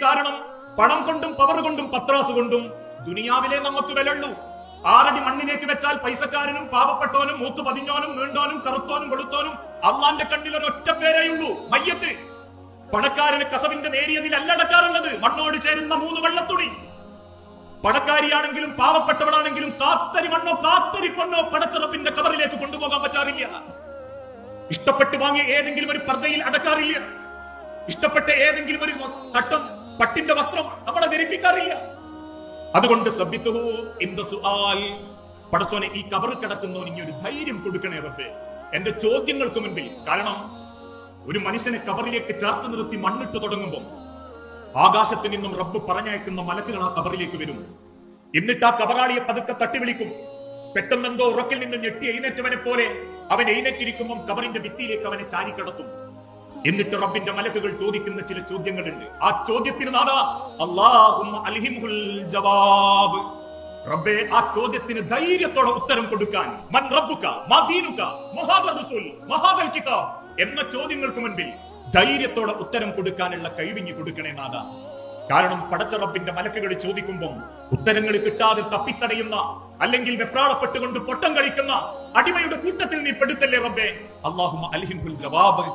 കാരണം പണം കൊണ്ടും പവർ കൊണ്ടും പത്രാസ് കൊണ്ടും ദുനിയാവിലെ നമുക്ക് വിലയുള്ളൂ. 6 അടി മണ്ണിലേക്ക് വെച്ചാൽ പൈസക്കാരനും പാവപ്പെട്ടോനും മൂത്തു പതിഞ്ഞോനും നീണ്ടോനും കറുത്തോനും വെളുത്തോനും അള്ളാന്റെ കണ്ണിൽ ഒരൊറ്റ പേരേയുള്ളൂ, മയ്യത്ത്. പണക്കാരന് കസവിന്റെ നേരിയതിൽ അല്ലടക്കാറുള്ളത് മണ്ണോട് ചേരുന്ന 3 വെള്ളത്തുണി. പണക്കാരിയാണെങ്കിലും പാവപ്പെട്ടവളാണെങ്കിലും കാത്തരി മണ്ണോ കാത്തരി പൊണ്ണോ പടച്ചിറപ്പിന്റെ കബറിലേക്ക് കൊണ്ടുപോകാൻ പറ്റാറില്ല. ഇഷ്ടപ്പെട്ട് വാങ്ങിയ ഏതെങ്കിലും ഒരു പർദ്ദയിൽ അടക്കാറില്ല. ഇഷ്ടപ്പെട്ട ഏതെങ്കിലും ഒരു തട്ടം പട്ടിന്റെ വസ്ത്രം നമ്മളെ ധരിപ്പിക്കാറില്ല. അതുകൊണ്ട് പടച്ചോനെ, ഈ കബറ് കിടക്കുന്നോ ഇനി ഒരു ധൈര്യം കൊടുക്കണേ റബ്ബേ എന്റെ ചോദ്യങ്ങൾക്ക് മുൻപിൽ. കാരണം ഒരു മനുഷ്യനെ കബറിലേക്ക് ചേർത്ത് നിർത്തി മണ്ണിട്ട് തുടങ്ങുമ്പോൾ ആകാശത്ത് നിന്നും റബ്ബ് പറഞ്ഞയക്കുന്ന മലക്കുകൾ ആ കബറിലേക്ക് വരും. എന്നിട്ട് ആ കബറാളിയെ പതുക്കെ തട്ടി വിളിക്കും. പെട്ടെന്നെന്തോ ഉറക്കിൽ നിന്ന് ഞെട്ടി എഴുന്നേറ്റവനെ പോലെ അവൻ എഴുന്നേറ്റിരിക്കുമ്പോൾ കബറിന്റെ ഭിത്തിയിലേക്ക് അവനെ ചാരിക്കടത്തും. എന്നിട്ട് റബ്ബിന്റെ മലക്കുകൾ ചോദിക്കുന്ന ചില ചോദ്യങ്ങളുണ്ട്. ആ ചോദ്യത്തിന് നാദാ അല്ലാഹുമ്മ അൽഹിംഹുൽ ജവാബ്. റബ്ബേ, ആ ചോദ്യത്തിന് ധൈര്യത്തോടെ ഉത്തരം കൊടുക്കാൻ മൻ റബ്ബുക മാ ദീനുക മഹാദർ റസൂൽ മഹാദൽ കിതാബ് എന്ന ചോദ്യങ്ങൾക്ക് മുൻപിൽ ധൈര്യത്തോടെ ഉത്തരം കൊടുക്കാനുള്ള കഴിവിഞ്ഞു കൊടുക്കണേ നാഥ. കാരണം പടച്ച റബ്ബിന്റെ മലക്കുകൾ ചോദിക്കുമ്പോൾ ഉത്തരങ്ങൾ കിട്ടാതെ തപ്പിത്തടയുന്ന, അല്ലെങ്കിൽ വെപ്രാളപ്പെട്ടുകൊണ്ട് പൊട്ടം കളിക്കുന്ന അടിമയുടെ കൂട്ടത്തിൽ നീ പെടുത്തല്ലേ റബ്ബേ. അല്ലാഹുമ്മ അൽഹിംഹുൽ ജവാബ്.